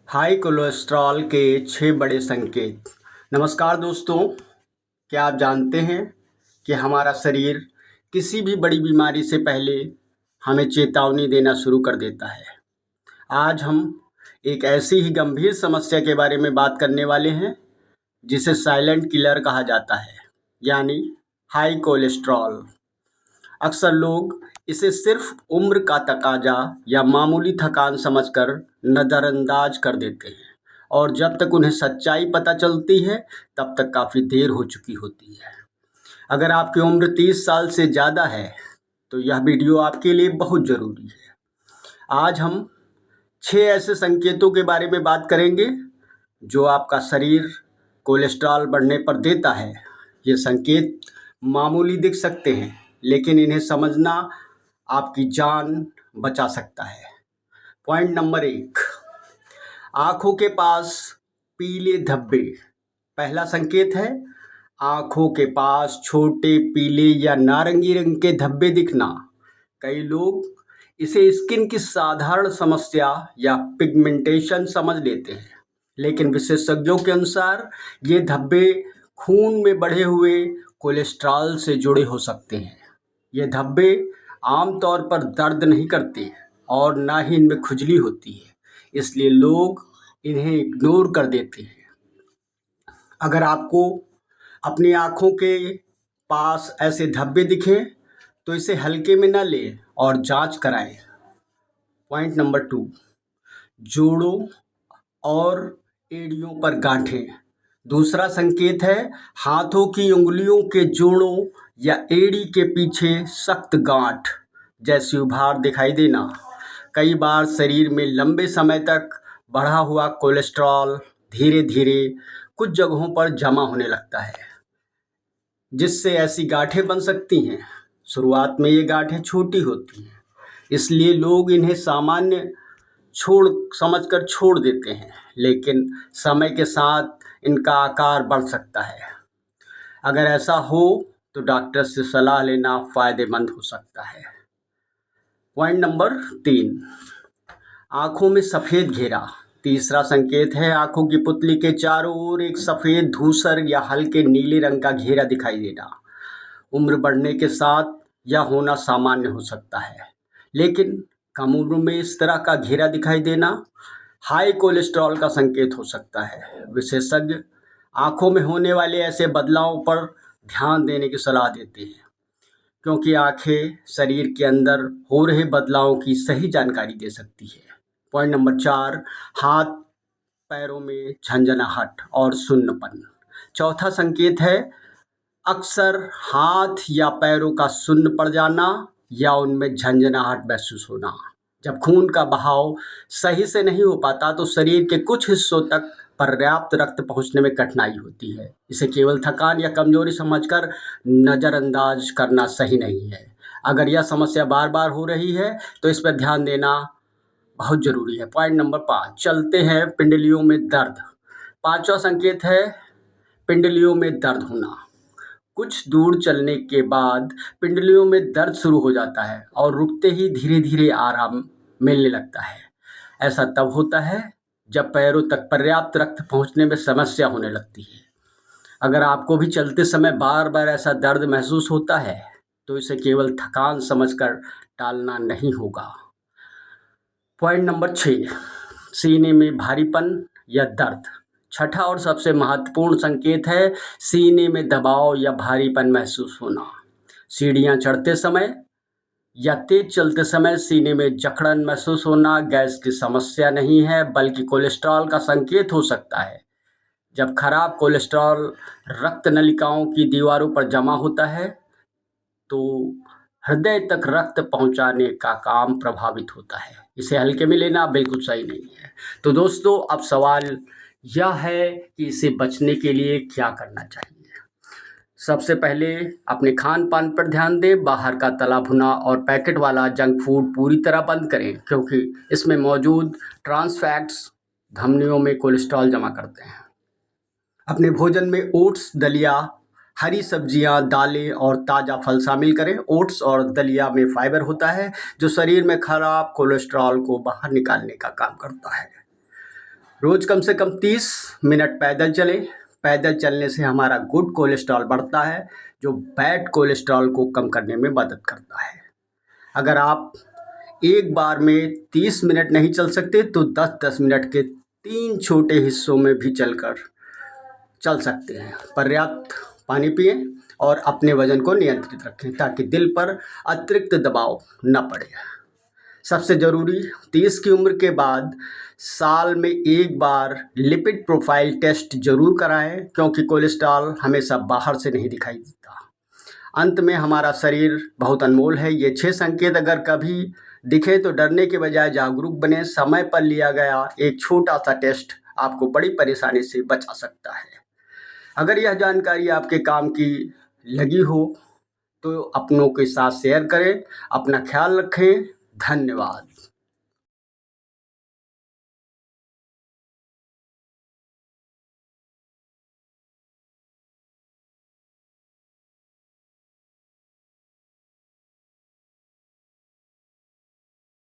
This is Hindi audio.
हाई कोलेस्ट्रॉल के 6 बड़े संकेत। नमस्कार दोस्तों, क्या आप जानते हैं कि हमारा शरीर किसी भी बड़ी बीमारी से पहले हमें चेतावनी देना शुरू कर देता है। आज हम एक ऐसी ही गंभीर समस्या के बारे में बात करने वाले हैं जिसे साइलेंट किलर कहा जाता है, यानी हाई कोलेस्ट्रॉल। अक्सर लोग इसे सिर्फ उम्र का तकाजा या मामूली थकान समझकर नज़रअंदाज कर देते हैं और जब तक उन्हें सच्चाई पता चलती है तब तक काफ़ी देर हो चुकी होती है। अगर आपकी उम्र 30 साल से ज़्यादा है तो यह वीडियो आपके लिए बहुत ज़रूरी है। आज हम 6 ऐसे संकेतों के बारे में बात करेंगे जो आपका शरीर कोलेस्ट्रॉल बढ़ने पर देता है। ये संकेत मामूली दिख सकते हैं, लेकिन इन्हें समझना आपकी जान बचा सकता है। पॉइंट नंबर 1, आँखों के पास पीले धब्बे। पहला संकेत है आँखों के पास छोटे पीले या नारंगी रंग के धब्बे दिखना। कई लोग इसे स्किन की साधारण समस्या या पिगमेंटेशन समझ लेते हैं, लेकिन विशेषज्ञों के अनुसार ये धब्बे खून में बढ़े हुए कोलेस्ट्रॉल से जुड़े हो सकते हैं। ये धब्बे आमतौर पर दर्द नहीं करते और ना ही इनमें खुजली होती है, इसलिए लोग इन्हें इग्नोर कर देते हैं। अगर आपको अपनी आँखों के पास ऐसे धब्बे दिखें तो इसे हल्के में न लें और जांच कराएं। पॉइंट नंबर 2, जोड़ों और एड़ियों पर गांठें। दूसरा संकेत है हाथों की उंगलियों के जोड़ों या एड़ी के पीछे सख्त गांठ जैसी उभार दिखाई देना। कई बार शरीर में लंबे समय तक बढ़ा हुआ कोलेस्ट्रॉल धीरे धीरे कुछ जगहों पर जमा होने लगता है, जिससे ऐसी गांठें बन सकती हैं। शुरुआत में ये गांठें छोटी होती हैं, इसलिए लोग इन्हें सामान्य समझकर छोड़ देते हैं, लेकिन समय के साथ इनका आकार बढ़ सकता है। अगर ऐसा हो तो डॉक्टर से सलाह लेना फ़ायदेमंद हो सकता है। पॉइंट नंबर 3, आँखों में सफ़ेद घेरा। तीसरा संकेत है आँखों की पुतली के चारों ओर एक सफ़ेद, धूसर या हल्के नीले रंग का घेरा दिखाई देना। उम्र बढ़ने के साथ यह होना सामान्य हो सकता है, लेकिन कम उम्र में इस तरह का घेरा दिखाई देना हाई कोलेस्ट्रॉल का संकेत हो सकता है। विशेषज्ञ आँखों में होने वाले ऐसे बदलावों पर ध्यान देने की सलाह देते हैं, क्योंकि आँखें शरीर के अंदर हो रहे बदलावों की सही जानकारी दे सकती है। पॉइंट नंबर 4, हाथ पैरों में झंझनाहट और सुन्नपन। चौथा संकेत है अक्सर हाथ या पैरों का सुन्न पड़ जाना या उनमें झंझनाहट महसूस होना। जब खून का बहाव सही से नहीं हो पाता तो शरीर के कुछ हिस्सों तक पर्याप्त रक्त पहुंचने में कठिनाई होती है। इसे केवल थकान या कमजोरी समझकर नज़रअंदाज करना सही नहीं है। अगर यह समस्या बार बार हो रही है तो इस पर ध्यान देना बहुत ज़रूरी है। पॉइंट नंबर 5, चलते हैं पिंडलियों में दर्द। पांचवा संकेत है पिंडलियों में दर्द होना। कुछ दूर चलने के बाद पिंडलियों में दर्द शुरू हो जाता है और रुकते ही धीरे धीरे आराम मिलने लगता है। ऐसा तब होता है जब पैरों तक पर्याप्त रक्त पहुंचने में समस्या होने लगती है। अगर आपको भी चलते समय बार बार ऐसा दर्द महसूस होता है तो इसे केवल थकान समझकर टालना नहीं होगा। पॉइंट नंबर 6, सीने में भारीपन या दर्द। छठा और सबसे महत्वपूर्ण संकेत है सीने में दबाव या भारीपन महसूस होना। सीढ़ियाँ चढ़ते समय या तेज चलते समय सीने में जकड़न महसूस होना गैस की समस्या नहीं है, बल्कि कोलेस्ट्रॉल का संकेत हो सकता है। जब खराब कोलेस्ट्रॉल रक्त नलिकाओं की दीवारों पर जमा होता है तो हृदय तक रक्त पहुंचाने का काम प्रभावित होता है। इसे हल्के में लेना बिल्कुल सही नहीं है। तो दोस्तों, अब सवाल यह है कि इसे बचने के लिए क्या करना चाहिए। सबसे पहले अपने खान पान पर ध्यान दें। बाहर का तला भुना और पैकेट वाला जंक फूड पूरी तरह बंद करें, क्योंकि इसमें मौजूद ट्रांस फैट्स धमनियों में कोलेस्ट्रॉल जमा करते हैं। अपने भोजन में ओट्स, दलिया, हरी सब्जियां, दालें और ताज़ा फल शामिल करें। ओट्स और दलिया में फाइबर होता है जो शरीर में खराब कोलेस्ट्रॉल को बाहर निकालने का काम करता है। रोज़ कम से कम 30 मिनट पैदल चलें। पैदल चलने से हमारा गुड कोलेस्ट्रॉल बढ़ता है, जो बैड कोलेस्ट्रॉल को कम करने में मदद करता है। अगर आप एक बार में 30 मिनट नहीं चल सकते तो 10-10 मिनट के 3 छोटे हिस्सों में भी चल सकते हैं। पर्याप्त पानी पिएं और अपने वज़न को नियंत्रित रखें ताकि दिल पर अतिरिक्त दबाव न पड़े। सबसे ज़रूरी 30 की उम्र के बाद साल में एक बार लिपिड प्रोफाइल टेस्ट ज़रूर कराएं, क्योंकि कोलेस्ट्रॉल हमेशा बाहर से नहीं दिखाई देता। अंत में हमारा शरीर बहुत अनमोल है। ये 6 संकेत अगर कभी दिखे तो डरने के बजाय जागरूक बने। समय पर लिया गया एक छोटा सा टेस्ट आपको बड़ी परेशानी से बचा सकता है। अगर यह जानकारी आपके काम की लगी हो तो अपनों के साथ शेयर करें। अपना ख्याल रखें। धन्यवाद।